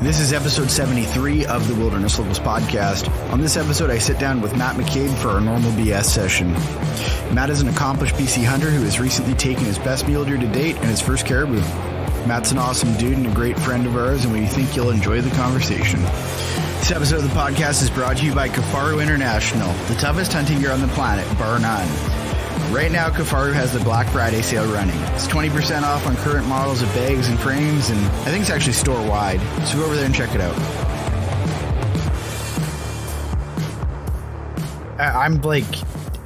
This is episode 73 of the Wilderness Locals podcast. On this episode, I sit down with Matt Mccabe for our normal BS session. Matt is an accomplished BC hunter who has recently taken his best mule deer to date and his first caribou. Matt's an awesome dude and a great friend of ours, and we think you'll enjoy the conversation. This episode of the podcast is brought to you by Caribou International, the toughest hunting gear on the planet, bar none. Right now, Caribou has the Black Friday sale running. It's 20% off on current models of bags and frames, and I think it's actually store-wide. So go over there and check it out. I'm like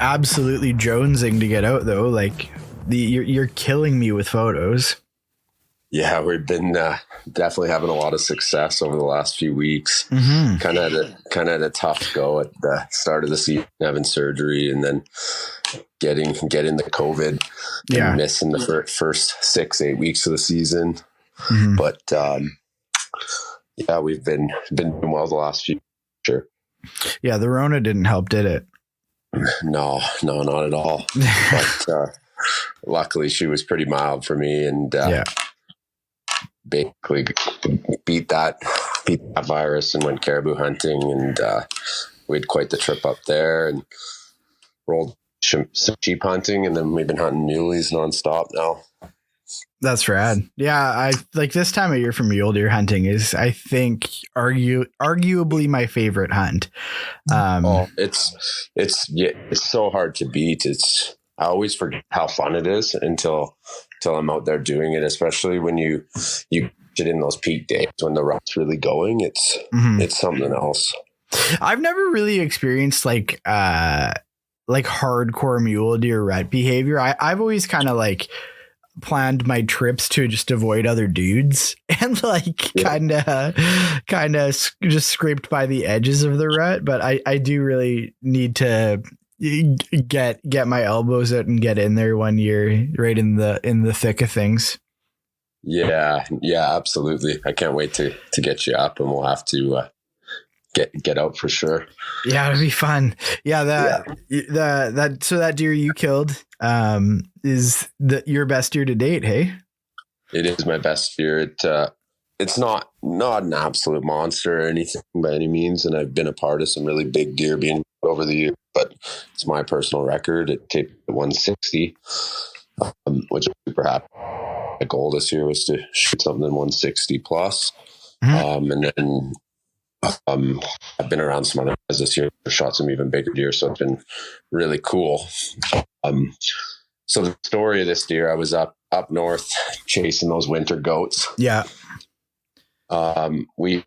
absolutely jonesing to get out, though. Like you're killing me with photos. Yeah, we've been definitely having a lot of success over the last few weeks. Mm-hmm. Kind of had a tough go at the start of the season, having surgery, and then getting the COVID and missing the first 6-8 weeks of the season. Mm-hmm. But yeah, we've been doing well the last few. Sure. Yeah, the Rona didn't help, did it? No, not at all. But luckily, she was pretty mild for me, and basically beat that virus and went caribou hunting, and we had quite the trip up there and rolled some sheep hunting, and then we've been hunting muleys nonstop now. That's rad. Yeah, I like this time of year for mule deer hunting is, I think, arguably my favorite hunt. It's so hard to beat. I always forget how fun it is until I'm out there doing it, especially when you get in those peak days when the rut's really going. It's something else. I've never really experienced like hardcore mule deer rut behavior. I've always kind of like planned my trips to just avoid other dudes and kind of just scraped by the edges of the rut. But I do really need to get my elbows out and get in there one year, right in the thick of things. Yeah, absolutely. I can't wait to get you up, and we'll have to get out for sure. Yeah, it'll be fun. Yeah, that deer you killed is your best deer to date, hey? It is my best deer. It's not an absolute monster or anything by any means, and I've been a part of some really big deer being over the years, but it's my personal record. It taped at 160, which I'm super happy. My goal this year was to shoot something 160 plus. Mm-hmm. And then I've been around some other guys this year, shot some even bigger deer, so it's been really cool. So the story of this deer, I was up north chasing those winter goats. Yeah. We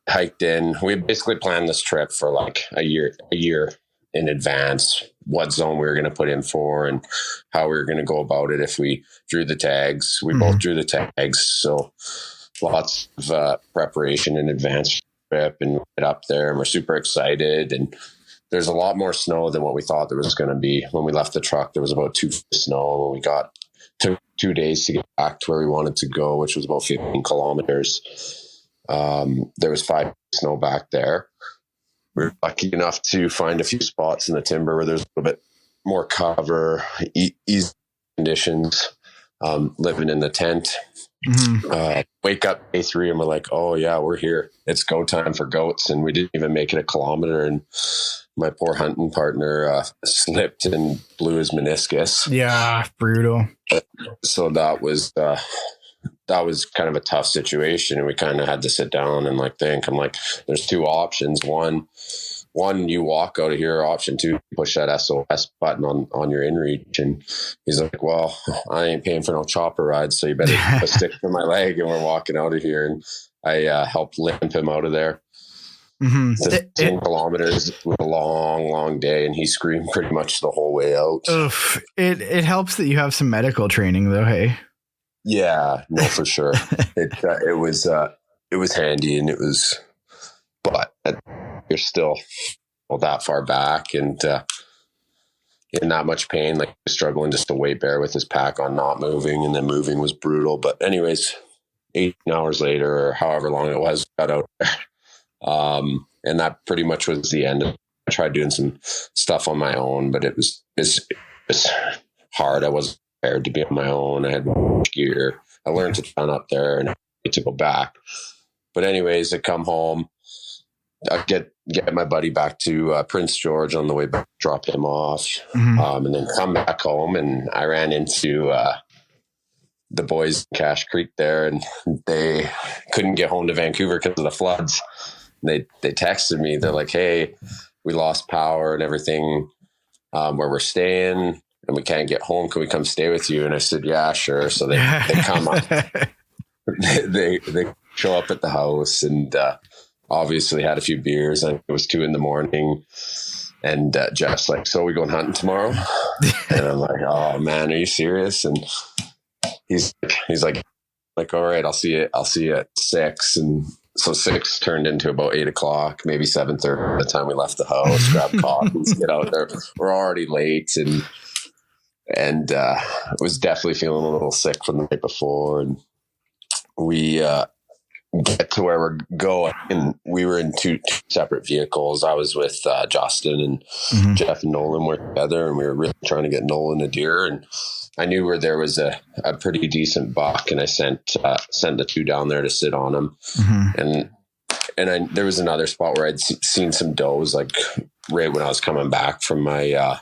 hiked in. We basically planned this trip for like a year in advance, what zone we were going to put in for and how we were going to go about it. If we drew the tags, we both drew the tags. So lots of preparation in advance trip, and get up there, and we're super excited. And there's a lot more snow than what we thought there was going to be. When we left the truck, there was about 2 feet of snow. When we took 2 days to get back to where we wanted to go, which was about 15 kilometers. There was 5 feet of snow back there. We were lucky enough to find a few spots in the timber where there's a little bit more cover, easy conditions, living in the tent. Mm-hmm. Wake up day 3 and we're like, oh yeah, we're here. It's go time for goats. And we didn't even make it a kilometer. And my poor hunting partner slipped and blew his meniscus. Yeah, brutal. So that was kind of a tough situation, and we kind of had to sit down and think. I'm like, there's 2 options. One, you walk out of here. Option 2, push that SOS button on your inReach. And he's like, well, I ain't paying for no chopper ride, so you better put a stick to my leg. And we're walking out of here, and I helped limp him out of there. Mm-hmm. 10 kilometers was a long day, and he screamed pretty much the whole way out. Oof. It helps that you have some medical training, though, hey? Yeah, no, for sure. It was handy, and but you're still that far back and in that much pain, struggling just to weight bear with his pack on not moving, and then moving was brutal. But anyways, 18 hours later, or however long it was, got out there. And that pretty much was the end. I tried doing some stuff on my own, but it was hard. I wasn't prepared to be on my own. I had gear. I learned to ton up there and to go back. But anyways, I come home, I get my buddy back to Prince George on the way back, drop him off, and then come back home. And I ran into the boys in Cache Creek there, and they couldn't get home to Vancouver because of the floods. They texted me. They're like, "Hey, we lost power and everything where we're staying, and we can't get home. Can we come stay with you?" And I said, "Yeah, sure." So they come up. they show up at the house, and obviously had a few beers. And it was 2 a.m. And Jeff's like, "So we going hunting tomorrow?" And I'm like, "Oh man, are you serious?" And he's like, "All right, I'll see you at 6." And so 6 turned into about 8 o'clock, maybe 7:30 by the time we left the house, grab coffees, get out there. We're already late, and was definitely feeling a little sick from the night before. And we get to where we're going, and we were in two separate vehicles. I was with Justin, and Jeff and Nolan were together, and we were really trying to get Nolan a deer. And I knew where there was a pretty decent buck, and I sent the 2 down there to sit on him. And there was another spot where I'd seen some does, like right when I was coming back from my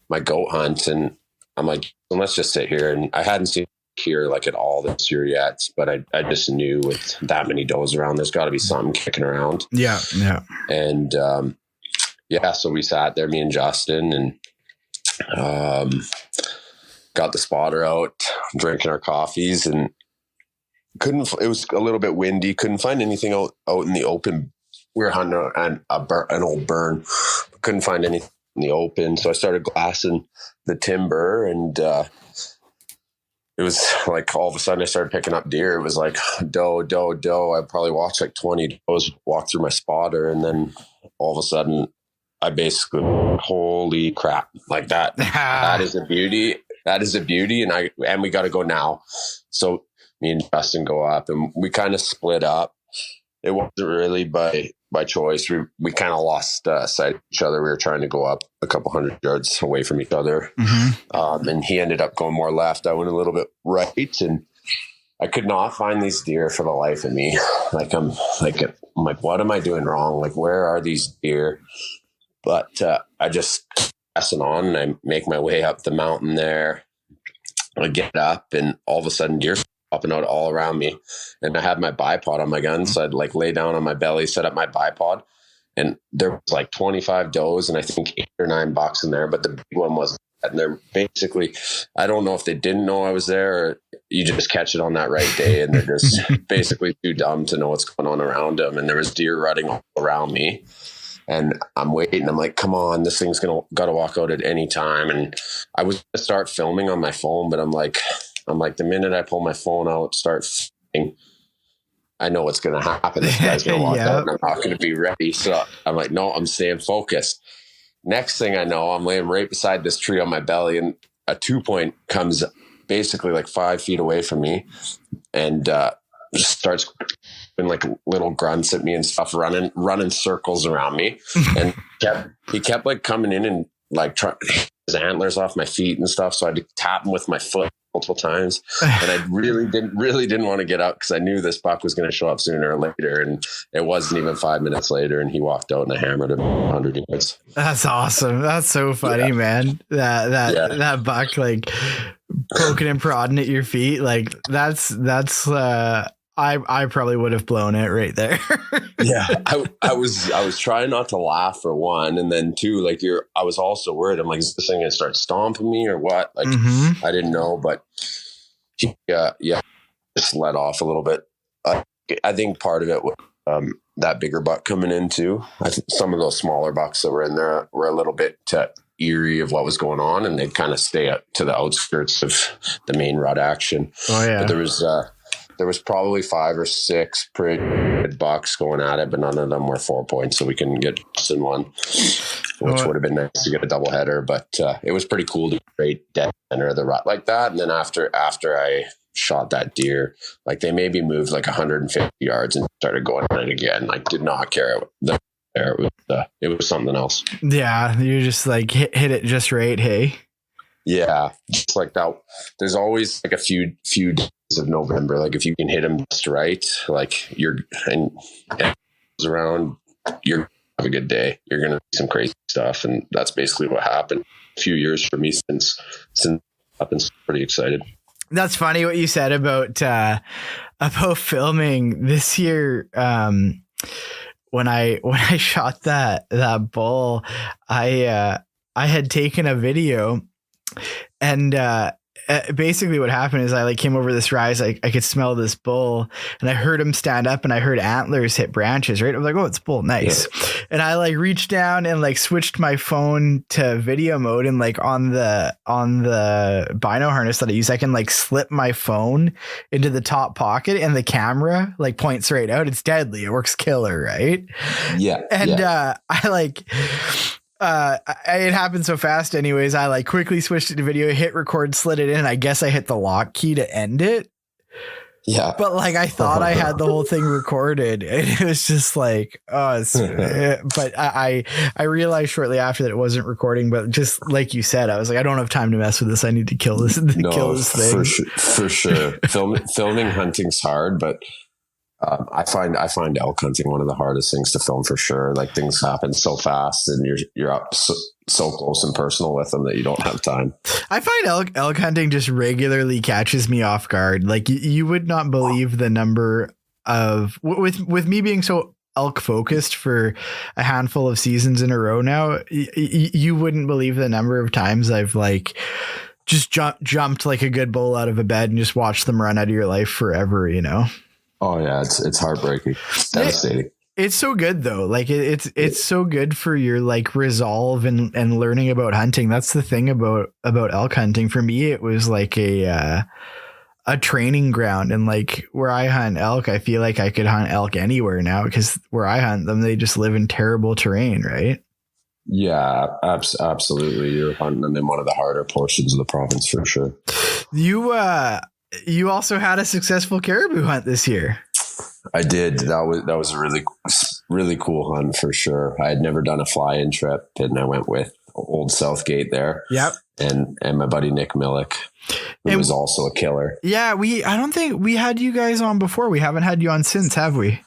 my goat hunt, and I'm like, well, let's just sit here. And I hadn't seen here like at all this year yet, but I just knew with that many does around, there's got to be something kicking around. Yeah. And so we sat there, me and Justin, and got the spotter out, drinking our coffees, and it was a little bit windy, couldn't find anything out in the open. We were hunting an old burn, couldn't find anything in the open. So I started glassing the timber, and it was like all of a sudden I started picking up deer. It was like doe. I probably watched like 20 does walk through my spotter, and then all of a sudden I basically, holy crap, like that. That is a beauty. And we got to go now. So me and Justin go up, and we kind of split up. It wasn't really by choice. We kind of lost sight of each other. We were trying to go up a couple 100 yards away from each other. And he ended up going more left. I went a little bit right, and I could not find these deer for the life of me. I'm like, what am I doing wrong? Like, where are these deer? But I just pressing on, and I make my way up the mountain there. I get up, and all of a sudden deer popping out all around me, and I had my bipod on my gun, so I'd like lay down on my belly, set up my bipod, and there was like 25 does, and I think 8 or 9 bucks in there, but the big one wasn't. And they're basically, I don't know if they didn't know I was there, or you just catch it on that right day, and they're just basically too dumb to know what's going on around them. And there was deer running all around me. And I'm waiting. I'm like, come on, this thing's got to walk out at any time. And I was going to start filming on my phone, but I'm like, the minute I pull my phone out, start filming, I know what's going to happen. This guy's going to walk out, and I'm not going to be ready. So I'm like, no, I'm staying focused. Next thing I know, I'm laying right beside this tree on my belly, and a 2-point comes basically like 5 feet away from me, and just starts doing like little grunts at me and stuff, running circles around me. And he kept like coming in and like trying his antlers off my feet and stuff. So I had to tap him with my foot multiple times. And I really didn't want to get up, because I knew this buck was going to show up sooner or later. And it wasn't even 5 minutes later, and he walked out, and I hammered him 100 yards. That's awesome. That's so funny, man. That buck like poking and prodding at your feet, like that's I probably would have blown it right there. Yeah. I was trying not to laugh, for one. And then 2, like I was also worried. I'm like, is this thing going to start stomping me or what? Like, I didn't know, but he, just let off a little bit. I think part of it was that bigger buck coming in too. I think some of those smaller bucks that were in there were a little bit eerie of what was going on, and they'd kind of stay up to the outskirts of the main rut action. Oh yeah. But there was probably 5 or 6 pretty good bucks going at it, but none of them were 4 points, so we couldn't get just in one, which would have been nice to get a double header. But it was pretty cool to be right dead center of the rut like that. And then after I shot that deer, like they maybe moved like 150 yards and started going at it again. Like, did not care. It was something else. Yeah, you just like hit it just right. Hey. Yeah, just like that. There's always like a few of November. Like if you can hit them just right, like and goes around, you're have a good day. You're going to see some crazy stuff. And that's basically what happened a few years for me since I've been pretty excited. That's funny what you said about filming this year. When I shot that bull, I had taken a video, and basically what happened is I like came over this rise. I could smell this bull, and I heard him stand up, and I heard antlers hit branches. Right, I was like, "Oh, it's bull, nice." Yeah. And I like reached down and like switched my phone to video mode, and like on the bino harness that I use, I can like slip my phone into the top pocket, and the camera like points right out. It's deadly. It works killer, right? Yeah. And I like. It happened so fast anyways. I like quickly switched it to video, hit record, slid it in. And I guess I hit the lock key to end it. Yeah. But like, I thought I had the whole thing recorded, and it was just like, but I realized shortly after that it wasn't recording, but just like you said, I was like, I don't have time to mess with this. I need to kill this thing. For sure. Filming hunting's hard, but I find elk hunting one of the hardest things to film for sure. Like things happen so fast, and you're up so close and personal with them that you don't have time. I find elk hunting just regularly catches me off guard. Like you would not believe the number of with me being so elk focused for a handful of seasons in a row now. You wouldn't believe the number of times I've like just jumped like a good bull out of a bed and just watched them run out of your life forever. You know. Oh yeah, it's heartbreaking. It's devastating. It's so good though. Like it's so good for your like resolve and learning about hunting. That's the thing about elk hunting. For me, it was like a training ground, and like where I hunt elk, I feel like I could hunt elk anywhere now, because where I hunt them, they just live in terrible terrain, right? Yeah, absolutely. You're hunting them in one of the harder portions of the province for sure. You also had a successful caribou hunt this year. I did. That was a really cool hunt for sure. I had never done a fly-in trip, and I went with Old Southgate there. Yep. And my buddy Nick Millick, who was also a killer. Yeah, I don't think we had you guys on before. We haven't had you on since, have we?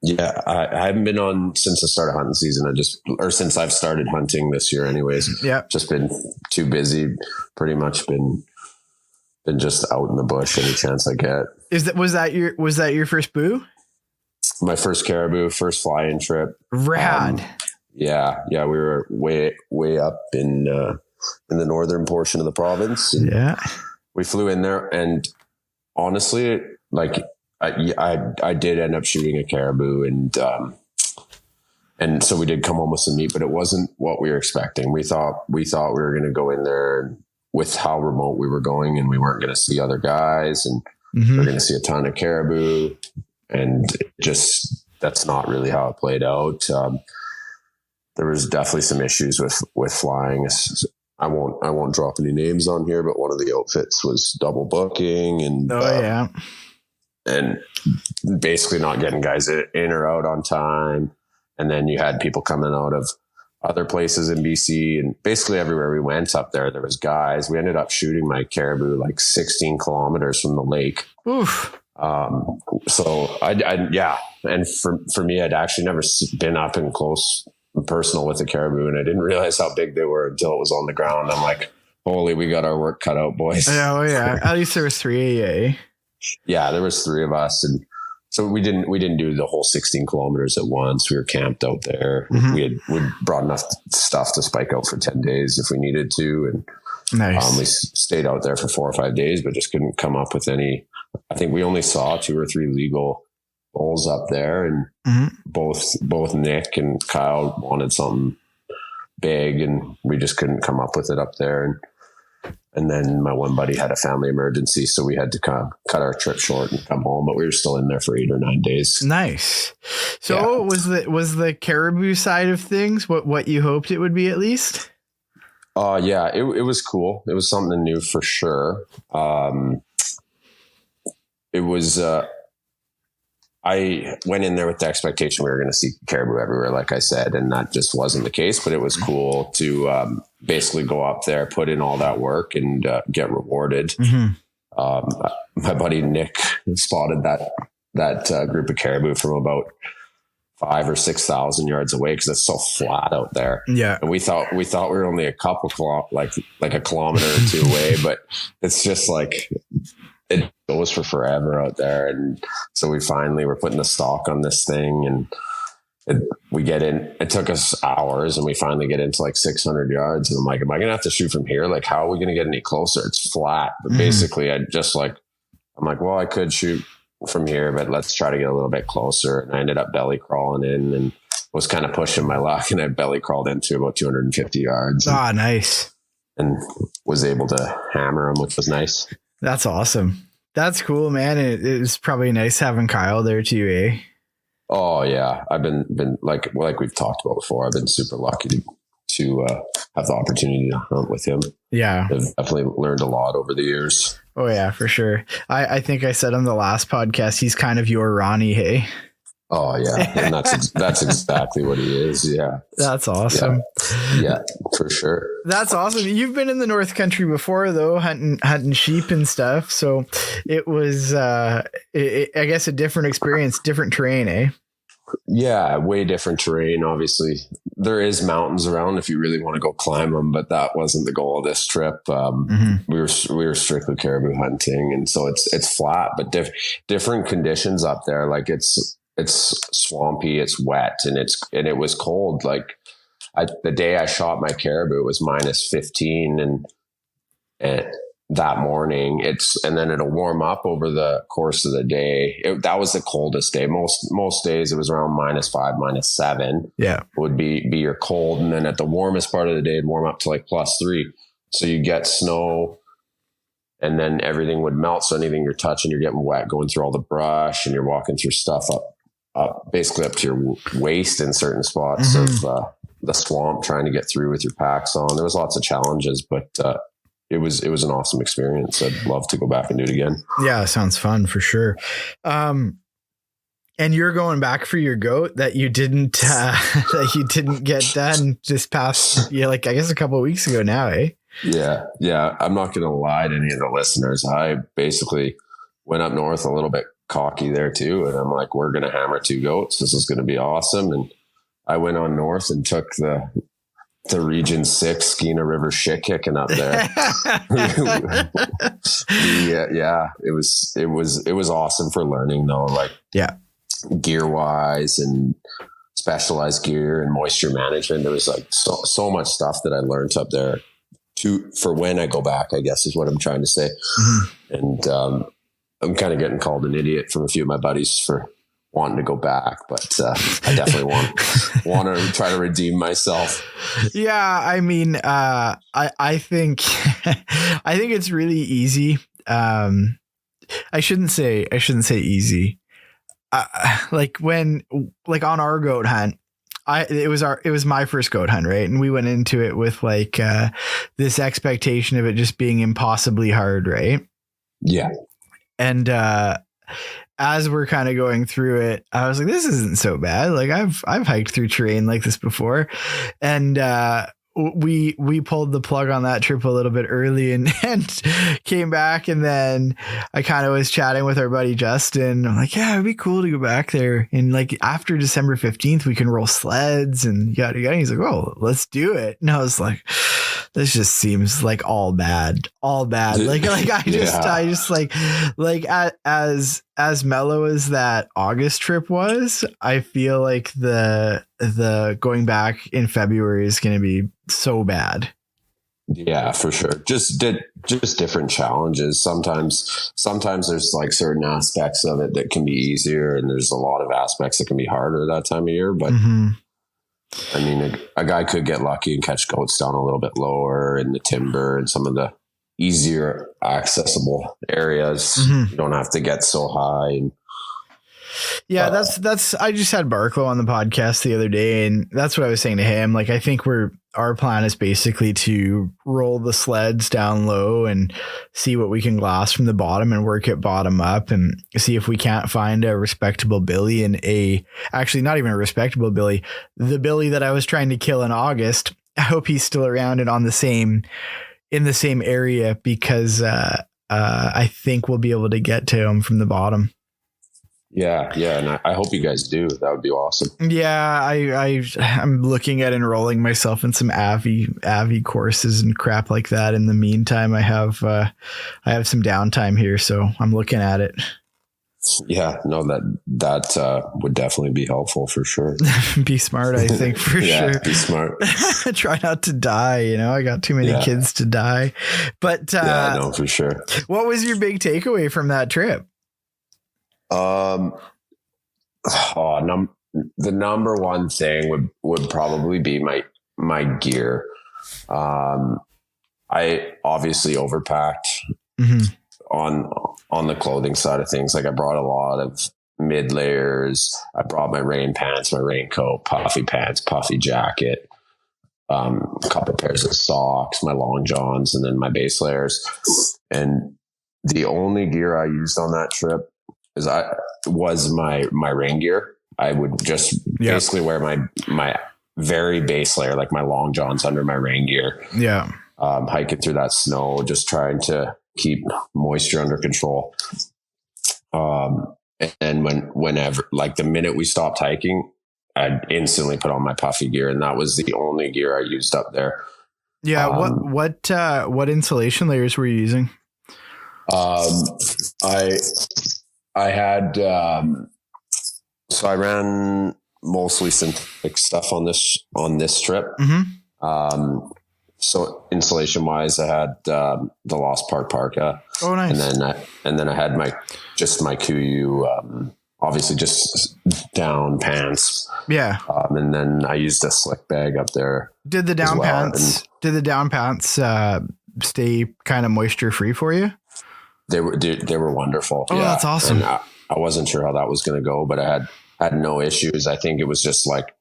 Yeah, I haven't been on since the start of hunting season. Since I've started hunting this year anyways. Yeah. Just been too busy, pretty much been just out in the bush any chance I get. Was that your first boo? My first caribou, first fly-in trip. Rad. Yeah. We were way up in the northern portion of the province. Yeah. We flew in there, and honestly, like I did end up shooting a caribou, and so we did come home with some meat, but it wasn't what we were expecting. We thought we were going to go in there with how remote we were going, and we weren't going to see other guys, and we we're going to see a ton of caribou, and that's not really how it played out. There was definitely some issues with flying. I won't drop any names on here, but one of the outfits was double booking, and and basically not getting guys in or out on time. And then you had people coming out of other places in BC, and basically everywhere we went up there was guys. We ended up shooting my caribou like 16 kilometers from the lake. Oof. So and for me, I'd actually never been up and close and personal with a caribou, and I didn't realize how big they were until it was on the ground. I'm like, holy, we got our work cut out, boys. Oh yeah. At least there was 3 of you. Yeah, there was 3 of us, and so we didn't do the whole 16 kilometers at once. We were camped out there. We brought enough stuff to spike out for 10 days if we needed to. And nice. We stayed out there for 4 or 5 days, but just couldn't come up with any. I think we only saw 2 or 3 legal bulls up there, and both Nick and Kyle wanted something big, and we just couldn't come up with it up there. And then my one buddy had a family emergency, so we had to cut our trip short and come home. But we were still in there for 8 or 9 days. Nice. So was the caribou side of things what you hoped it would be at least? Yeah, it was cool. It was something new for sure. It was. I went in there with the expectation we were going to see caribou everywhere, like I said, and that just wasn't the case. But it was cool to basically go up there, put in all that work, and get rewarded. My buddy Nick spotted that group of caribou from about 5,000 or 6,000 yards away, because it's so flat out there. Yeah. And we thought we were only a couple like a kilometer or two away, but it's just like it goes for forever out there. And so we finally were putting the stock on this thing, and we get in. It took us hours, and we finally get into like 600 yards. And I'm like, am I going to have to shoot from here? Like, how are we going to get any closer? It's flat. But basically, I'm like, well, I could shoot from here, but let's try to get a little bit closer. And I ended up belly crawling in and was kind of pushing my luck. And I belly crawled into about 250 yards. Ah, nice. And was able to hammer them, which was nice. That's awesome. That's cool, man. It was probably nice having Kyle there too, eh? Oh yeah. I've been like we've talked about before, I've been super lucky to have the opportunity to hunt with him. Yeah. I've definitely learned a lot over the years. Oh yeah, for sure. I think I said on the last podcast, he's kind of your Ronnie, hey? Oh yeah. And that's exactly what he is. Yeah. That's awesome. Yeah, for sure. That's awesome. You've been in the North Country before though, hunting sheep and stuff. So it was, I guess, a different experience, different terrain, eh? Yeah, way different terrain. Obviously, there is mountains around if you really want to go climb them, but that wasn't the goal of this trip. We were strictly caribou hunting, and so it's flat, but different conditions up there. Like it's swampy, it's wet, and it was cold. Like the day I shot my caribou, it was -15, and that morning and then it'll warm up over the course of the day. That was the coldest day. Most days it was around -5, -7. Yeah. Would be your cold. And then at the warmest part of the day, it'd warm up to like +3. So you get snow, and then everything would melt. So anything you're touching, you're getting wet, going through all the brush, and you're walking through stuff up basically up to your waist in certain spots of the swamp, trying to get through with your packs on. There was lots of challenges, but, it was an awesome experience. I'd love to go back and do it again. Yeah, sounds fun for sure. And you're going back for your goat that you didn't get done this past, like I guess a couple of weeks ago now, eh? Yeah. I'm not going to lie to any of the listeners. I basically went up north a little bit cocky there too, and I'm like, we're going to hammer 2 goats. This is going to be awesome. And I went on north and took the Region 6 Skeena River shit kicking up there. Yeah, it was awesome for learning though. Like, yeah, gear wise and specialized gear and moisture management. There was like so much stuff that I learned up there for when I go back, I guess is what I'm trying to say. And I'm kind of getting called an idiot from a few of my buddies for wanting to go back, but I definitely want to try to redeem myself. Yeah, I mean, I think it's really easy. I shouldn't say easy. Like on our goat hunt, it was my first goat hunt, right? And we went into it with like this expectation of it just being impossibly hard, right? Yeah. And as we're kind of going through it, I was like, this isn't so bad. Like I've hiked through terrain like this before. And we pulled the plug on that trip a little bit early and came back. And then I kind of was chatting with our buddy Justin. I'm like, yeah, it'd be cool to go back there. And like after December 15th, we can roll sleds and yada yada. He's like, oh, let's do it. And I was like, this just seems like all bad. Like I just like as mellow as that August trip was, I feel like the going back in February is going to be so bad. Yeah, for sure. Just different challenges. Sometimes there's like certain aspects of it that can be easier, and there's a lot of aspects that can be harder that time of year. But I mean, a guy could get lucky and catch goats down a little bit lower in the timber and some of the easier accessible areas. You don't have to get so high. And yeah, that's I just had Barclow on the podcast the other day, and that's what I was saying to him. Like, I think our plan is basically to roll the sleds down low and see what we can glass from the bottom and work it bottom up and see if we can't find a respectable billy actually not even a respectable billy, the billy that I was trying to kill in August. I hope he's still around and in the same area, because I think we'll be able to get to them from the bottom. Yeah. And I hope you guys do. That would be awesome. Yeah. I'm looking at enrolling myself in some Avi courses and crap like that. In the meantime, I have some downtime here, so I'm looking at it. Yeah, no, that would definitely be helpful for sure. Be smart, I think, for sure. Be smart. Try not to die. I got too many kids to die. But yeah, no, for sure. What was your big takeaway from that trip? The number one thing would probably be my gear. I obviously overpacked. Mm-hmm. On the clothing side of things. Like I brought a lot of mid layers. I brought my rain pants, my raincoat, puffy pants, puffy jacket, a couple pairs of socks, my long johns, and then my base layers. And the only gear I used on that trip was my rain gear. I would just basically wear my very base layer, like my long johns under my rain gear. Yeah. Hiking through that snow, just trying to keep moisture under control. And whenever, like the minute we stopped hiking, I'd instantly put on my puffy gear, and that was the only gear I used up there. Yeah. What insulation layers were you using? I had, so I ran mostly synthetic stuff on this trip. Mm-hmm. So insulation wise, I had the Lost Park parka. Oh, nice. And then I had my Kuyu, obviously just down pants. Yeah. And then I used a slick bag up there. Did the down pants stay kind of moisture free for you? They were wonderful. Oh, yeah. That's awesome. And I wasn't sure how that was going to go, but I had no issues. I think it was just like,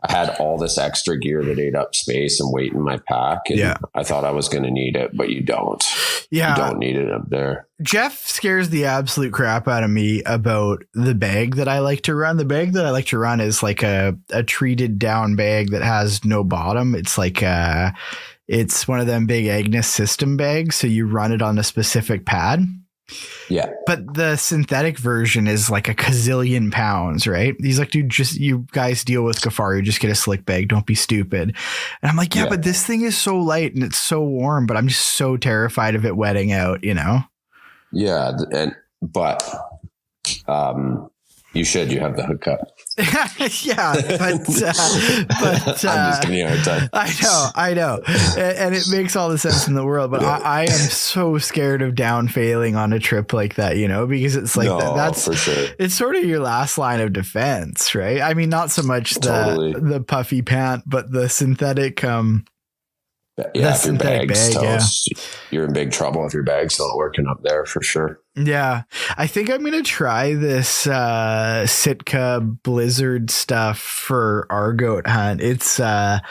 I had all this extra gear that ate up space and weight in my pack. And I thought I was going to need it, but you don't. Yeah. You don't need it up there. Jeff scares the absolute crap out of me about the bag that I like to run. The bag that I like to run is like a treated down bag that has no bottom. It's like it's one of them big Agnes system bags. So you run it on a specific pad. Yeah. But the synthetic version is like a gazillion pounds, right? He's like, dude, just you guys deal with Gafari, just get a slick bag. Don't be stupid. And I'm like, yeah, but this thing is so light and it's so warm, but I'm just so terrified of it wetting out, Yeah. But you have the hookup. Yeah, but I'm just giving you a hard time. I know, and it makes all the sense in the world. But I am so scared of down failing on a trip like that, because it's like that's for sure. It's sort of your last line of defense, right? I mean, not so much the puffy pant, but the synthetic. If your bag's toast, you're in big trouble if your bag's not working up there for sure. Yeah. I think I'm going to try this Sitka Blizzard stuff for our goat hunt. It's a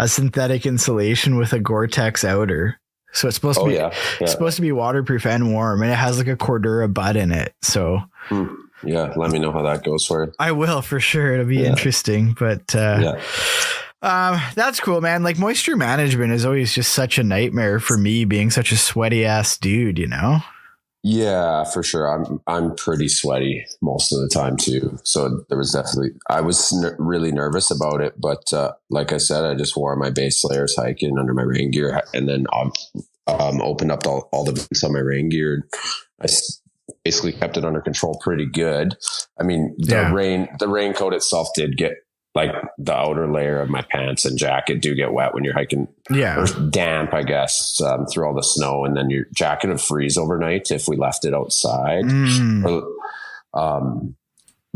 synthetic insulation with a Gore-Tex outer. So it's supposed to be waterproof and warm, and it has like a Cordura butt in it. So yeah, let me know how that goes for you. I will for sure. It'll be interesting, but that's cool, man. Like moisture management is always just such a nightmare for me, being such a sweaty ass dude, Yeah, for sure. I'm pretty sweaty most of the time too. So there was I was really nervous about it, but like I said, I just wore my base layers hiking under my rain gear, and then opened up all the vents on my rain gear. I basically kept it under control pretty good. I mean, the raincoat itself did get, like, the outer layer of my pants and jacket do get wet when you're hiking. Yeah. Or damp, I guess, through all the snow. And then your jacket would freeze overnight if we left it outside.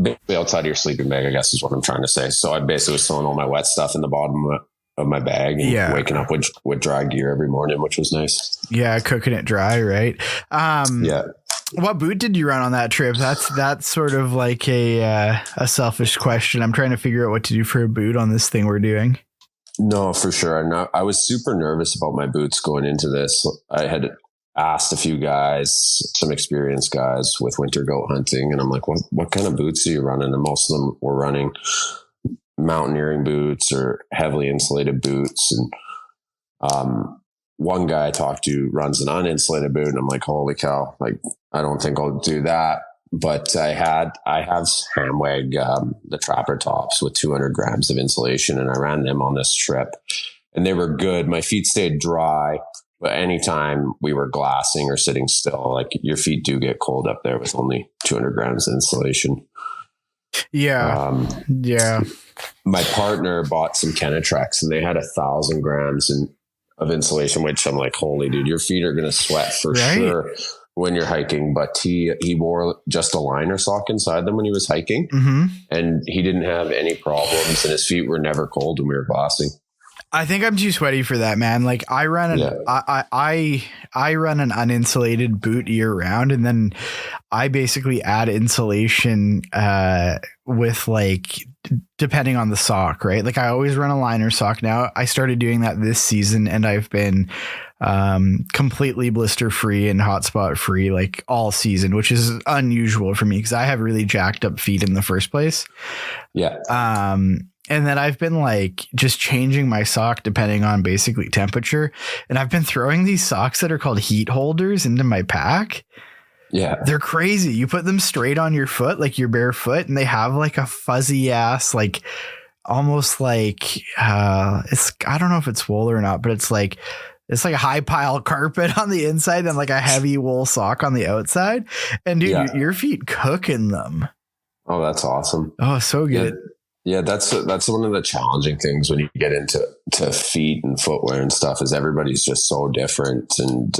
Basically outside of your sleeping bag, I guess is what I'm trying to say. So I basically was throwing all my wet stuff in the bottom of my bag and waking up with dry gear every morning, which was nice. Yeah, cooking it dry, right? What boot did you run on that trip? That's sort of like a selfish question. I'm trying to figure out what to do for a boot on this thing we're doing. No, for sure. I was super nervous about my boots going into this. I had asked a few guys, some experienced guys with winter goat hunting, and I'm like, what kind of boots are you running? And most of them were running mountaineering boots or heavily insulated boots. And one guy I talked to runs an uninsulated boot, and I'm like, holy cow, like, I don't think I'll do that. But I have Hamwag, the Trapper tops with 200 grams of insulation, and I ran them on this trip, and they were good. My feet stayed dry, but anytime we were glassing or sitting still, like, your feet do get cold up there with only 200 grams of insulation. Yeah. Yeah. My partner bought some Kenetrex, and they had 1,000 grams of insulation, which I'm like, holy dude, your feet are going to sweat for sure when you're hiking. But he wore just a liner sock inside them when he was hiking, and he didn't have any problems, and his feet were never cold when we were glassing. I think I'm too sweaty for that, man. Like, I run I run an uninsulated boot year round, and then I basically add insulation with, like, depending on the sock, right? Like, I always run a liner sock now. I started doing that this season, and I've been completely blister free and hotspot free, like, all season, which is unusual for me because I have really jacked up feet in the first place. Yeah. And then I've been, like, just changing my sock depending on basically temperature. And I've been throwing these socks that are called heat holders into my pack. Yeah. They're crazy. You put them straight on your foot, like your bare foot, and they have, like, a fuzzy ass, like, almost like, I don't know if it's wool or not, but it's like a high pile carpet on the inside and, like, a heavy wool sock on the outside. And dude, your feet cook in them. Oh, that's awesome. Oh, so good. Yeah, that's one of the challenging things when you get into feet and footwear and stuff, is everybody's just so different, and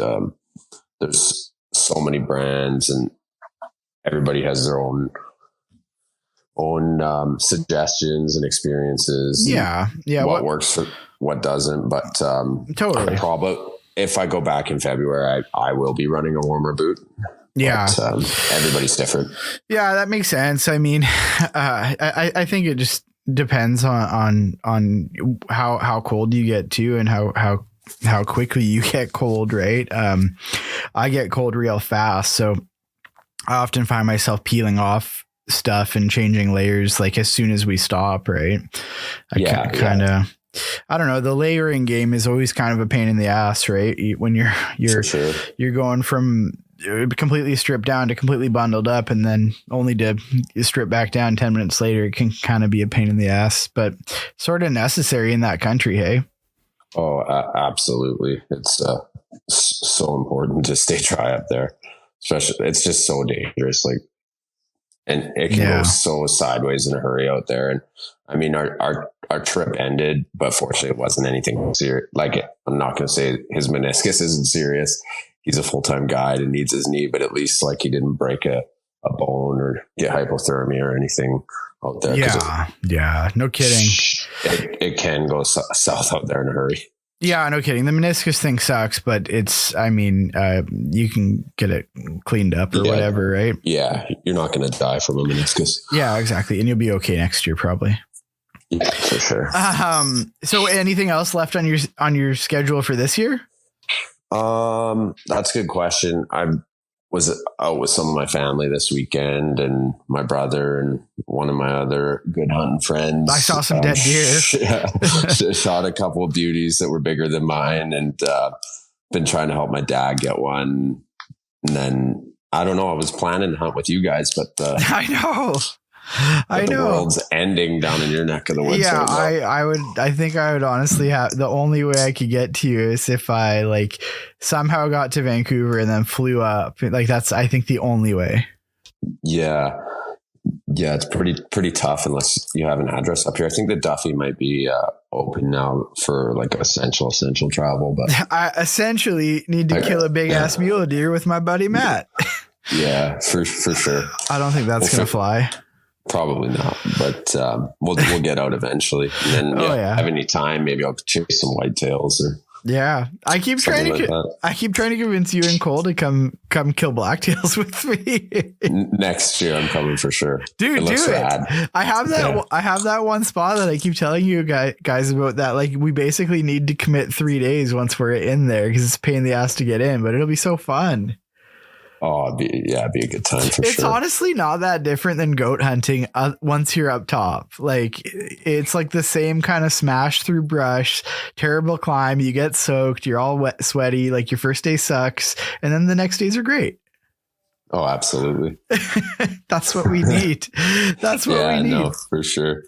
there's so many brands, and everybody has their own suggestions and experiences. Yeah, what works for what doesn't, but totally. If I go back in February, I will be running a warmer boot. Yeah. But, everybody's different. Yeah, that makes sense. I mean, I think it just depends on how cold you get too, and how quickly you get cold. Right. I get cold real fast. So I often find myself peeling off stuff and changing layers, like, as soon as we stop. Right. I don't know. The layering game is always kind of a pain in the ass, right? When you're going from completely stripped down to completely bundled up, and then only to strip back down 10 minutes later, it can kind of be a pain in the ass, but sort of necessary in that country. Hey. Oh, absolutely. It's so important to stay dry up there, especially, it's just so dangerous. Like, and it can go so sideways in a hurry out there. And I mean, our trip ended, but fortunately it wasn't anything serious. Like, I'm not going to say his meniscus isn't serious. He's a full-time guide and needs his knee, but at least, like, he didn't break a bone or get hypothermia or anything out there. Yeah. No kidding. It can go south out there in a hurry. Yeah, no kidding. The meniscus thing sucks, but you can get it cleaned up or whatever, right? Yeah. You're not going to die from a meniscus. Yeah, exactly. And you'll be okay next year, probably. Yeah, for sure. So anything else left on your schedule for this year? That's a good question. I was out with some of my family this weekend, and my brother and one of my other good hunting friends. I saw some dead deer. Shot a couple of beauties that were bigger than mine, and been trying to help my dad get one. And then, I don't know, I was planning to hunt with you guys, but I know. The world's ending down in your neck of the woods. Yeah, I think I would honestly have, the only way I could get to you is if I, like, somehow got to Vancouver and then flew up. Like, that's, I think, the only way. Yeah, it's pretty tough unless you have an address up here. I think the Duffy might be open now for, like, essential travel, but I essentially need to kill a big ass mule deer with my buddy Matt. Yeah, for sure. I don't think that's gonna fly. Probably not, but we'll get out eventually. And then, have any time, maybe I'll chase some whitetails or. Yeah, I keep trying to convince you and Cole to come kill blacktails with me. Next year, I'm coming for sure. Dude, do it. I have that one spot that I keep telling you guys about. That, like, we basically need to commit 3 days once we're in there because it's a pain in the ass to get in, but it'll be so fun. Oh, it'd be a good time for It's sure. honestly not that different than goat hunting once you're up top. Like, it's like the same kind of smash through brush, terrible climb. You get soaked. You're all wet, sweaty. Like, your first day sucks. And then the next days are great. Oh, absolutely. That's what we need. That's what we need. No, for sure.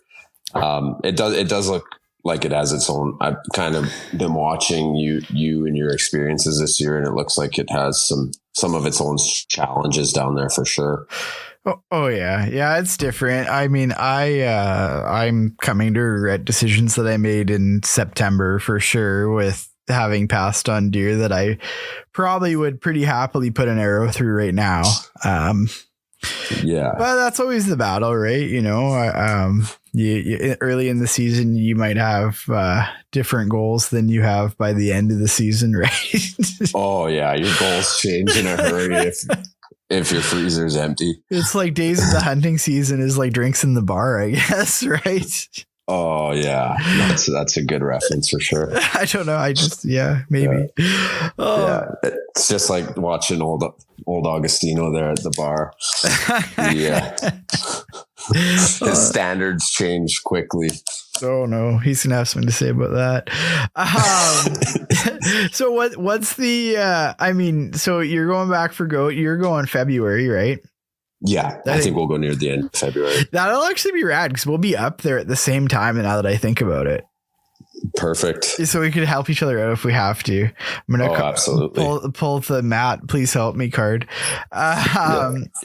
It does look like it has its own. I've kind of been watching you and your experiences this year, and it looks like it has some of its own challenges down there for sure. Oh yeah, it's different. I mean, I'm coming to regret decisions that I made in September for sure, with having passed on deer that I probably would pretty happily put an arrow through right now. Yeah, but that's always the battle, right? You know, you early in the season, you might have different goals than you have by the end of the season, right? Oh yeah, your goals change in a hurry if your freezer's empty. It's like days of the hunting season is like drinks in the bar, I guess, right? Oh yeah, that's a good reference for sure. I don't know. Maybe. Yeah. Oh. Yeah, it's just like watching old Augustino there at the bar. Yeah, his standards change quickly. Oh no, he's gonna have something to say about that. So what's the? I mean, so you're going back for goat. You're going February, right? Yeah, I think we'll go near the end of February. That'll actually be rad because we'll be up there at the same time. And now that I think about it, perfect. So we could help each other out if we have to. I'm gonna absolutely pull the Matt, please help me card.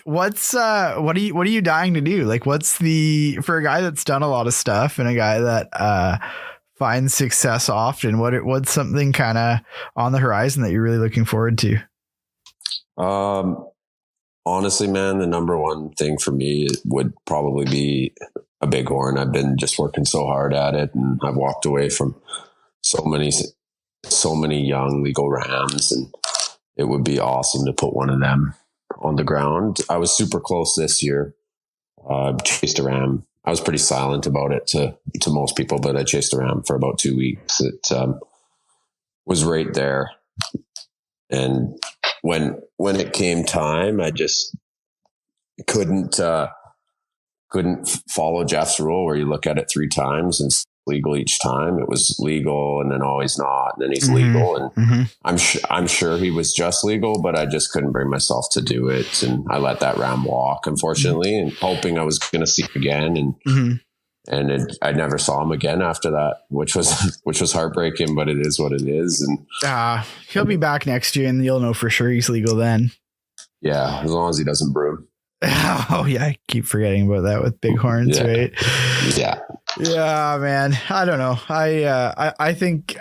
What are you dying to do? Like, what's for a guy that's done a lot of stuff and a guy that finds success often? What's something kind of on the horizon that you're really looking forward to? Honestly, man, the number one thing for me would probably be a bighorn. I've been just working so hard at it, and I've walked away from so many young legal rams, and it would be awesome to put one of them on the ground. I was super close this year. Chased a ram. I was pretty silent about it to most people, but I chased a ram for about 2 weeks. It was right there. And when it came time, I just couldn't follow Jeff's rule where you look at it 3 times and it's legal each time. It was legal and then always not, and then he's legal. And I'm sure he was just legal, but I just couldn't bring myself to do it. And I let that ram walk, unfortunately, and hoping I was going to see him again. And I never saw him again after that, which was heartbreaking, but it is what it is. And he'll be back next year, and you'll know for sure he's legal then. Yeah, as long as he doesn't brood. Oh yeah, I keep forgetting about that with bighorns, right? Yeah, man. I don't know. I think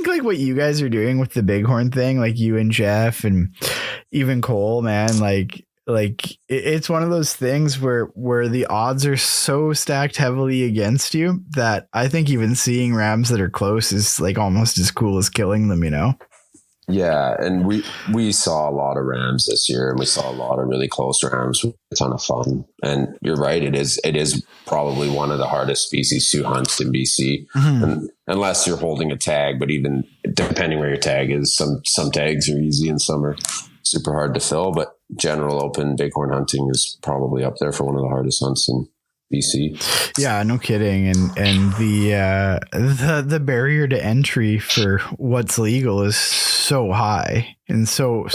like what you guys are doing with the bighorn thing, like you and Jeff and even Cole, man, like it's one of those things where the odds are so stacked heavily against you that I think even seeing rams that are close is like almost as cool as killing them, you know? Yeah. And we saw a lot of rams this year, and we saw a lot of really close rams. A ton of fun. And you're right. It is probably one of the hardest species to hunt in BC, and unless you're holding a tag, but even depending where your tag is, some tags are easy and some are super hard to fill, but general open bighorn hunting is probably up there for one of the hardest hunts in BC. Yeah, no kidding. And the barrier to entry for what's legal is so high and so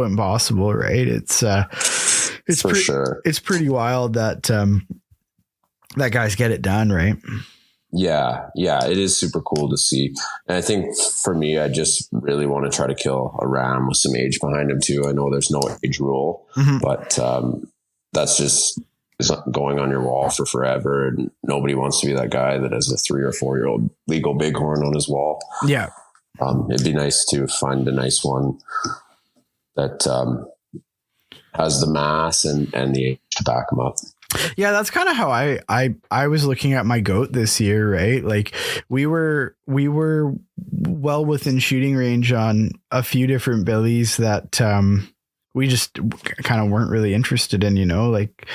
impossible, right? It's for sure. It's pretty wild that guys get it done, right? Yeah, it is super cool to see. And I think for me, I just really want to try to kill a ram with some age behind him too. I know there's no age rule, but that's just going on your wall for forever. And nobody wants to be that guy that has a 3 or 4 year old legal bighorn on his wall. Yeah. It'd be nice to find a nice one that has the mass and the age to back him up. Yeah, that's kind of how I was looking at my goat this year, right? Like we were well within shooting range on a few different billies that we just kind of weren't really interested in, you know, like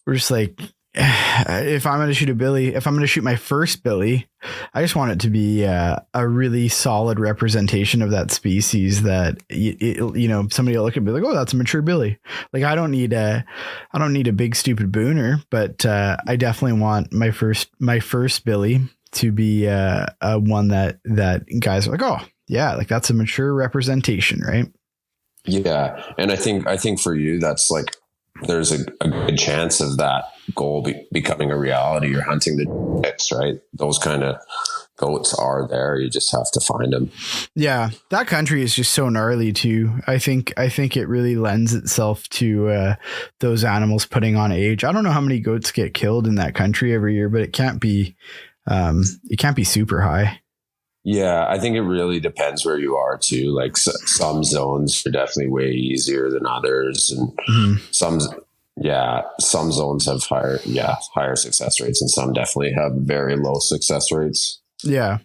we're just like, if I'm going to shoot a billy, if I'm going to shoot my first billy, I just want it to be a really solid representation of that species that, somebody will look at me like, oh, that's a mature billy. Like I don't need a big stupid booner, but I definitely want my first billy to be a one that guys are like, oh yeah, like that's a mature representation. Right. Yeah. And I think for you, that's like, there's a good chance of that goal becoming a reality. You're hunting the chicks, right? Those kind of goats are there. You just have to find them. Yeah. That country is just so gnarly too. I think it really lends itself to those animals putting on age. I don't know how many goats get killed in that country every year, but it can't be super high. Yeah, I think it really depends where you are too. Like some zones are definitely way easier than others, and some zones have higher success rates, and some definitely have very low success rates. Yeah,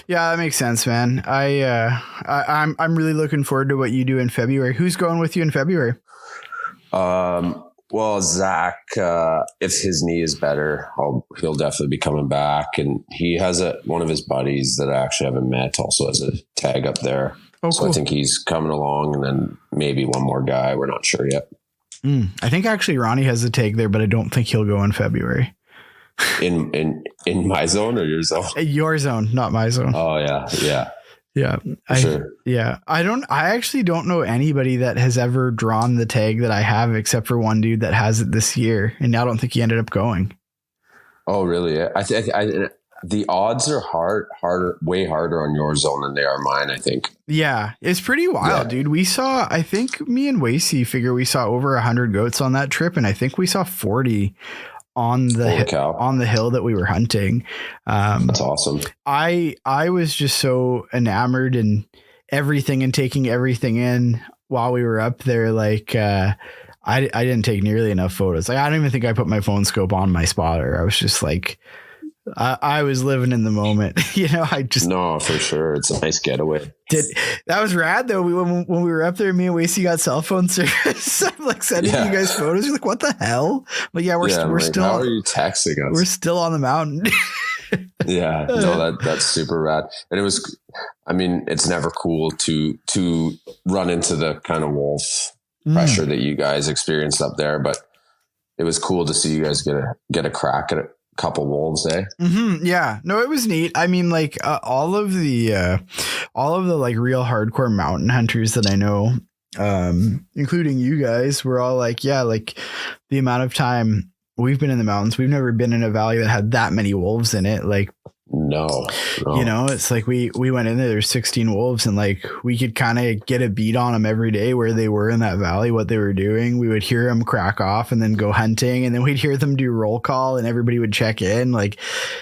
that makes sense, man. I'm really looking forward to what you do in February. Who's going with you in February? Well, Zach, if his knee is better, he'll definitely be coming back. And he has one of his buddies that I actually haven't met also has a tag up there. Oh, so cool. I think he's coming along, and then maybe one more guy. We're not sure yet. I think actually Ronnie has a tag there, but I don't think he'll go in February. In my zone or your zone? Your zone, not my zone. Oh yeah. Yeah. I actually don't know anybody that has ever drawn the tag that I have, except for one dude that has it this year. And I don't think he ended up going. Oh, really? The odds are way harder on your zone than they are mine, I think. Yeah. It's pretty wild, dude. We saw, I think me and Wasey figure we saw over 100 goats on that trip. And I think we saw 40 on the hill that we were hunting. That's awesome. I was just so enamored in everything and taking everything in while we were up there. Like, I didn't take nearly enough photos. Like, I don't even think I put my phone scope on my spotter. I was just like, I was living in the moment, No, for sure. It's a nice getaway. That was rad though. When we were up there, me and Wasey got cell phone service. I'm like sending you guys photos. You're like, what the hell? But we're still. How are you texting us? We're still on the mountain. Yeah, no, that's super rad. And it was, it's never cool to run into the kind of wolf pressure that you guys experienced up there, but it was cool to see you guys get a crack at it. Couple wolves, eh? Yeah, no, it was neat. All of the like real hardcore mountain hunters that I know, including you guys, were all like, yeah, like the amount of time we've been in the mountains, we've never been in a valley that had that many wolves in it. Like, no. It's like we went in there, there's 16 wolves, and like we could kind of get a beat on them every day where they were in that valley, what they were doing. We would hear them crack off and then go hunting, and then we'd hear them do roll call and everybody would check in. Like,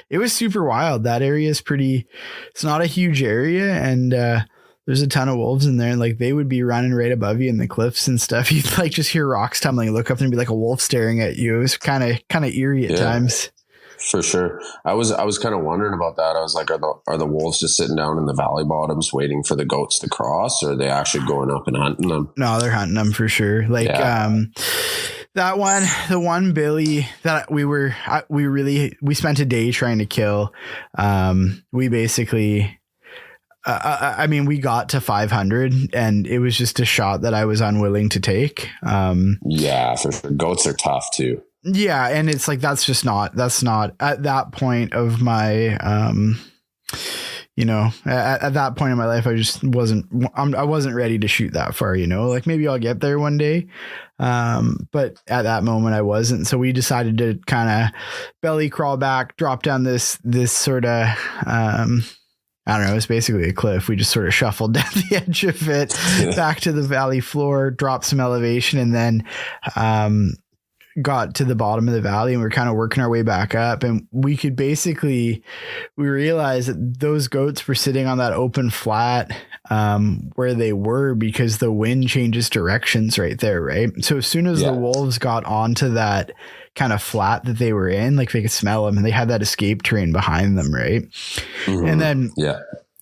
it was super wild. That area is it's not a huge area, and there's a ton of wolves in there, and like they would be running right above you in the cliffs and stuff. You'd like just hear rocks tumbling, look up and be like a wolf staring at you. It was kind of eerie at times. For sure. I was kind of wondering about that. I was like, are the wolves just sitting down in the valley bottoms waiting for the goats to cross, or are they actually going up and hunting them? No, they're hunting them for sure. Like, the one billy that we spent a day trying to kill. We basically, we got to 500, and it was just a shot that I was unwilling to take. Yeah, for sure. Goats are tough too. Yeah. And it's like, that's not at that point of my, at that point in my life, I just I wasn't ready to shoot that far, like maybe I'll get there one day. But at that moment I wasn't. So we decided to kind of belly crawl back, drop down this sort of, I don't know, it's basically a cliff. We just sort of shuffled down the edge of it back to the valley floor, dropped some elevation, and then, got to the bottom of the valley, and we're kind of working our way back up, and we realized that those goats were sitting on that open flat where they were, because the wind changes directions right there, right? So as soon as the wolves got onto that kind of flat that they were in, like they could smell them, and they had that escape terrain behind them, right? And then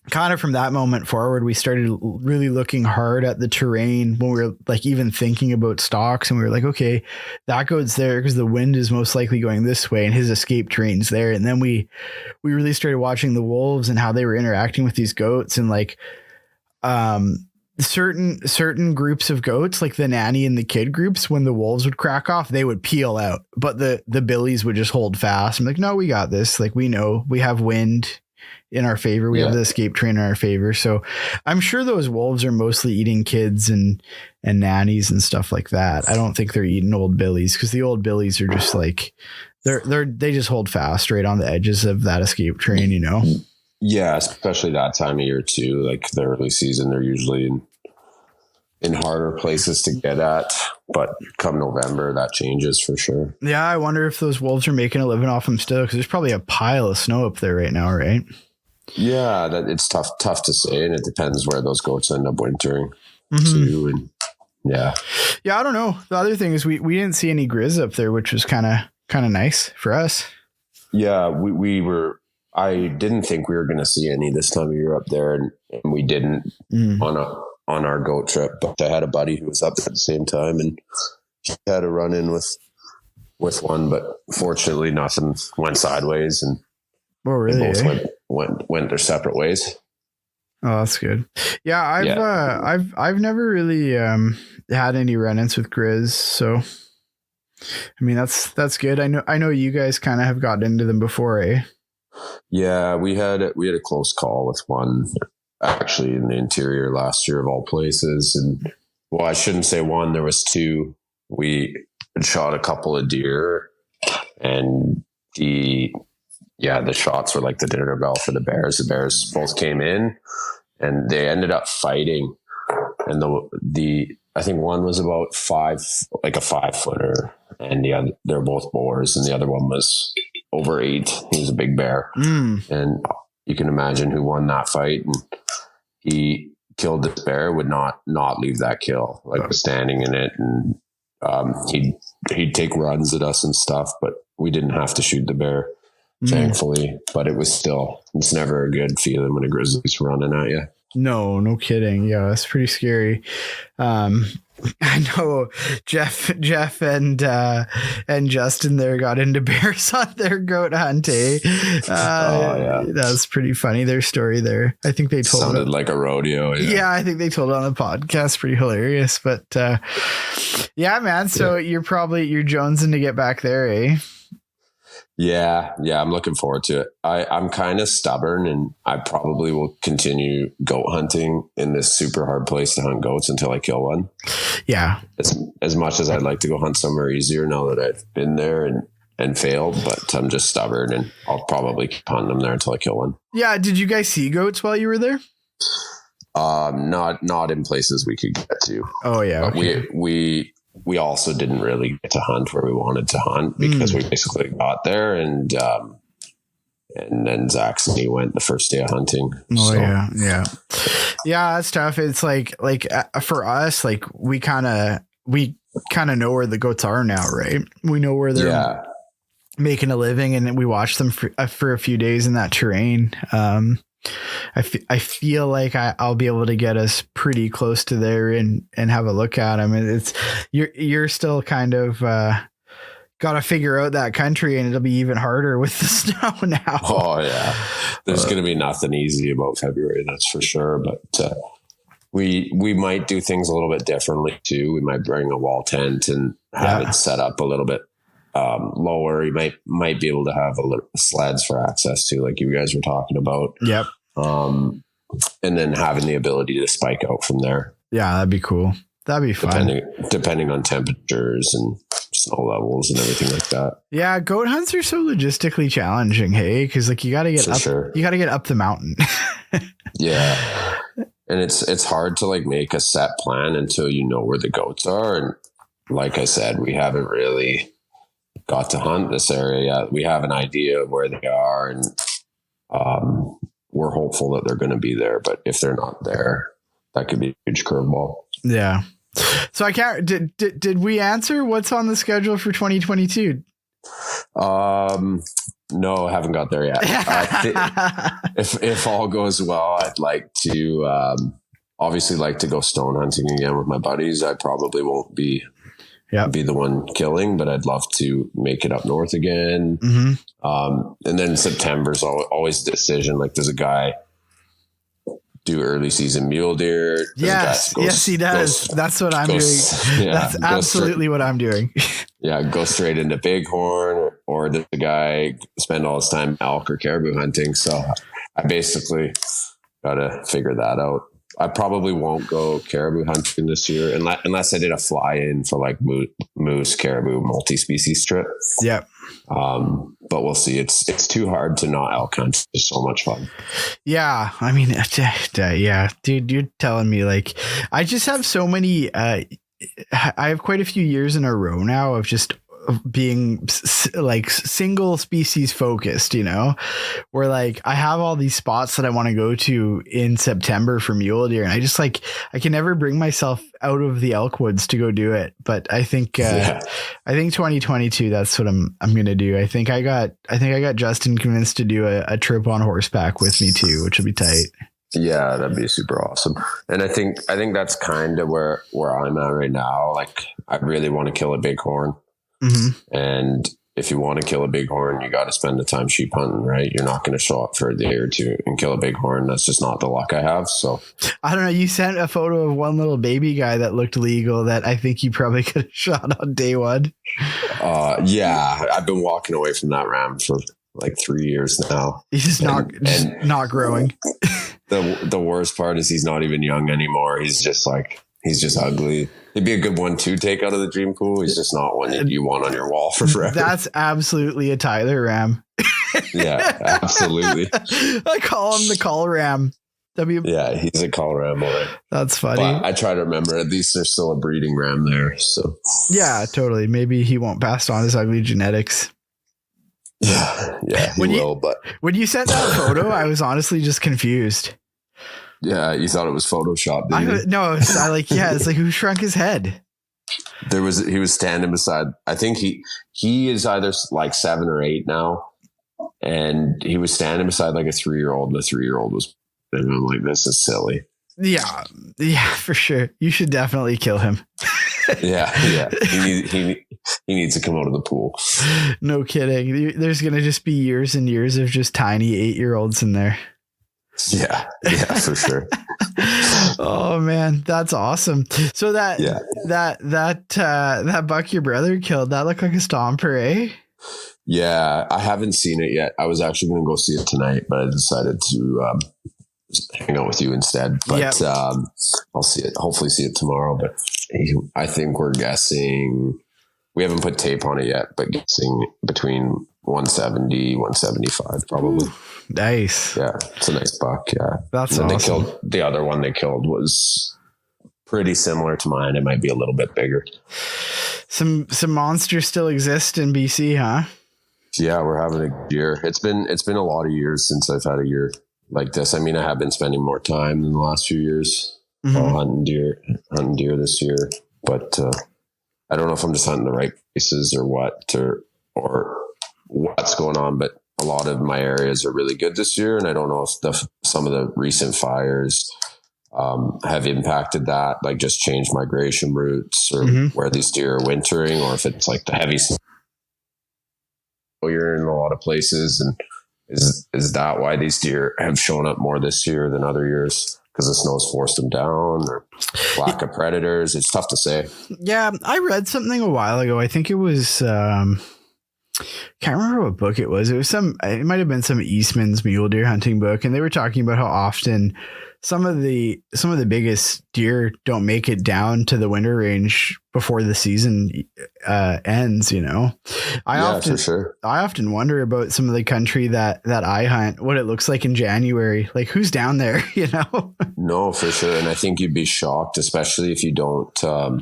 kind of from that moment forward, we started really looking hard at the terrain when we were like even thinking about stalks, and we were like, okay, that goat's there because the wind is most likely going this way and his escape terrain's there. And then we really started watching the wolves and how they were interacting with these goats, and like certain groups of goats, like the nanny and the kid groups, when the wolves would crack off, they would peel out, but the billies would just hold fast. I'm like, no, we got this. Like, we know we have wind in our favor. We have the escape train in our favor. So I'm sure those wolves are mostly eating kids and nannies and stuff like that. I don't think they're eating old billies, because the old billies are just like, they just hold fast right on the edges of that escape train, you know? Yeah, especially that time of year too. Like the early season, they're usually in harder places to get at, but come November, that changes for sure. Yeah, I wonder if those wolves are making a living off them still, because there's probably a pile of snow up there right now, right? Yeah, it's tough to say, and it depends where those goats end up wintering too. And yeah, I don't know. The other thing is we didn't see any grizz up there, which was kind of nice for us. Yeah, we were. I didn't think we were going to see any this time of year up there, and we didn't on our goat trip. But I had a buddy who was up there at the same time, and he had a run in with one, but fortunately nothing went sideways, and they both went their separate ways. Oh, that's good. Yeah, I've never really had any run-ins with grizz, so I mean that's good. I know you guys kind of have gotten into them before, eh? Yeah, we had a close call with one actually in the interior last year of all places. And well, I shouldn't say one, there was two. We had shot a couple of deer, and the shots were like the dinner bell for the bears. The bears both came in and they ended up fighting. And I think one was about 5-footer, and they're both boars, and the other one was over 8. He was a big bear. And you can imagine who won that fight. And he killed this bear, would not leave that kill, like was standing in it. And he'd take runs at us and stuff, but we didn't have to shoot the bear, thankfully. But it's never a good feeling when a grizzly's running at you. No kidding. Yeah, that's pretty scary. I know Jeff and Justin there got into bears on their goat hunt. That was pretty funny. Their story there. I think they told sounded like a rodeo. Yeah, I think they told it on the podcast. Pretty hilarious. But yeah, man. So you're jonesing to get back there, eh? Yeah, I'm looking forward to it. I'm kind of stubborn, and I probably will continue goat hunting in this super hard place to hunt goats until I kill one. Yeah. As much as I'd like to go hunt somewhere easier now that I've been there and failed, but I'm just stubborn, and I'll probably keep hunting them there until I kill one. Yeah. Did you guys see goats while you were there? Not in places we could get to. Oh yeah. Okay. We also didn't really get to hunt where we wanted to hunt because we basically got there, and then Zach and he went the first day of hunting. Oh, so. Yeah. That's tough. It's like for us, like we kind of know where the goats are now, right? We know where they're making a living, and we watch them for a few days in that terrain. I feel like I'll be able to get us pretty close to there and have a look at them. And you're still kind of got to figure out that country, and it'll be even harder with the snow now. Oh yeah, there's going to be nothing easy about February, that's for sure. But we might do things a little bit differently too. We might bring a wall tent and have it set up a little bit lower. You might be able to have sleds for access to, like you guys were talking about. Yep. And then having the ability to spike out from there. Yeah, that'd be cool. That'd be fun. Depending on temperatures and snow levels and everything like that. Yeah, goat hunts are so logistically challenging, hey, because like you got to get up. Sure. You got to get up the mountain. Yeah, and it's hard to like make a set plan until you know where the goats are. And like I said, we haven't really got to hunt this area yet. We have an idea of where they are, and we're hopeful that they're going to be there. But if they're not there, that could be a huge curveball. Yeah. So I can't. Did we answer what's on the schedule for 2022? No, haven't got there yet. If all goes well, I'd like to obviously like to go stone hunting again with my buddies. I probably won't be the one killing, but I'd love to make it up north again. And then September's always a decision. Like, there's a guy do early season mule deer. Yes, he does. That's what I'm doing. Yeah, that's absolutely what I'm doing. Yeah, go straight into bighorn, or the guy spend all his time elk or caribou hunting. So I basically got to figure that out. I probably won't go caribou hunting this year unless I did a fly in for like moose, caribou, multi-species trip. Yeah. But we'll see. It's too hard to not elk hunt. It's so much fun. Yeah. I mean, yeah, dude, you're telling me, like, I just have so many, I have quite a few years in a row now of just being like single species focused, you know, where like I have all these spots that I want to go to in September for mule deer, and I just like I can never bring myself out of the elk woods to go do it. But I think 2022, that's what I'm gonna do. I think I got Justin convinced to do a trip on horseback with me too, which will be tight. Yeah, that'd be super awesome. And I think that's kind of where I'm at right now. Like, I really want to kill a bighorn. And if you want to kill a bighorn, you got to spend the time sheep hunting, right? You're not going to show up for a day or two and kill a bighorn. That's just not the luck I have. So I don't know. You sent a photo of one little baby guy that looked legal that I think you probably could have shot on day one. Yeah, I've been walking away from that ram for like 3 years now. He's just not growing. The worst part is he's not even young anymore. He's just ugly. He'd be a good one to take out of the dream pool. He's just not one that you want on your wall for forever. That's absolutely a Tyler ram. Yeah, absolutely. I call him the call ram. Yeah, he's a call ram. All right. That's funny. But I try to remember, at least there's still a breeding ram there. So yeah, totally. Maybe he won't pass on his ugly genetics. Yeah, he will. But when you sent that photo, I was honestly just confused. Yeah, you thought it was Photoshopped. It's like, who shrunk his head? He was standing beside, I think he is either like 7 or 8 now. And he was standing beside like a 3-year-old, and the 3-year-old was, and I'm like, this is silly. Yeah, for sure. You should definitely kill him. Yeah. He needs to come out of the pool. No kidding. There's going to just be years and years of just tiny 8-year-olds in there. Yeah, for sure. Oh man, that's awesome. So that buck your brother killed, that looked like a stomper, eh? Yeah, I haven't seen it yet. I was actually going to go see it tonight, but I decided to hang out with you instead. But I'll see it. Hopefully, see it tomorrow. But I think we're guessing. We haven't put tape on it yet, but guessing between 170, 175 probably. Ooh, nice. Yeah, it's a nice buck. Yeah, that's awesome. The other one they killed was pretty similar to mine. It might be a little bit bigger. Some monsters still exist in BC, huh? Yeah, we're having a year. It's been a lot of years since I've had a year like this. I mean, I have been spending more time in the last few years hunting deer this year, but I don't know if I'm just hunting the right places or what, or what's going on, but a lot of my areas are really good this year. And I don't know if some of the recent fires have impacted that, like just changed migration routes or where these deer are wintering, or if it's like the heavy snow you're in a lot of places. And is that why these deer have shown up more this year than other years? Because the snow's forced them down, or lack of predators. It's tough to say. Yeah, I read something a while ago. I think it was, can't remember what book it was. It might have been some Eastman's mule deer hunting book. And they were talking about how often some of the biggest deer don't make it down to the winter range before the season ends, you know. I often wonder about some of the country that I hunt, what it looks like in January. Like, who's down there, you know? No, for sure. And I think you'd be shocked, especially if you don't have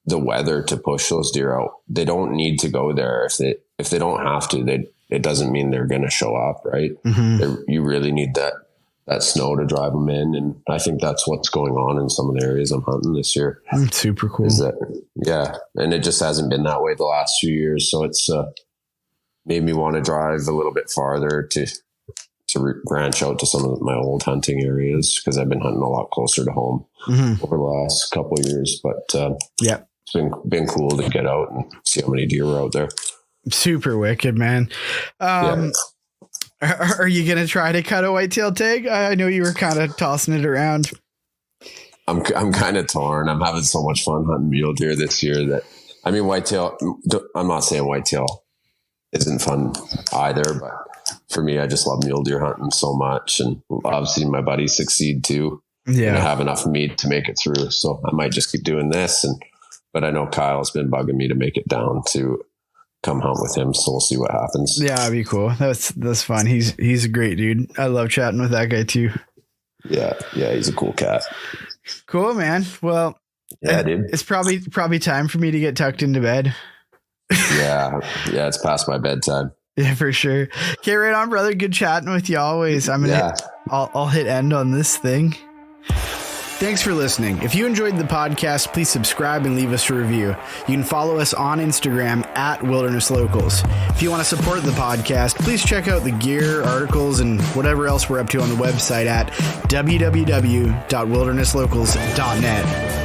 the weather to push those deer out. They don't need to go there. If they don't have to, it doesn't mean they're going to show up, right? You really need that snow to drive them in. And I think that's what's going on in some of the areas I'm hunting this year. Super cool. And it just hasn't been that way the last few years. So made me want to drive a little bit farther to branch out to some of my old hunting areas, because I've been hunting a lot closer to home over the last couple of years. But it's been cool to get out and see how many deer were out there. Super wicked, man. Are you going to try to cut a whitetail tag? I know you were kind of tossing it around. I'm kind of torn. I'm having so much fun hunting mule deer this year that, I mean, whitetail, I'm not saying whitetail isn't fun either, but for me, I just love mule deer hunting so much, and I've seen my buddies succeed too. Yeah. And I have enough meat to make it through. So I might just keep doing this. But I know Kyle's been bugging me to make it down to come hunt with him. So we'll see what happens. Yeah, that'd be cool. That's fun. He's a great dude. I love chatting with that guy too. Yeah. He's a cool cat. Cool, man. Well, yeah, dude. It's probably time for me to get tucked into bed. Yeah. It's past my bedtime. Yeah, for sure. Okay, right on, brother. Good chatting with you always. I'll hit end on this thing. Thanks for listening. If you enjoyed the podcast, please subscribe and leave us a review. You can follow us on Instagram at Wilderness Locals. If you want to support the podcast, please check out the gear, articles, and whatever else we're up to on the website at www.wildernesslocals.net.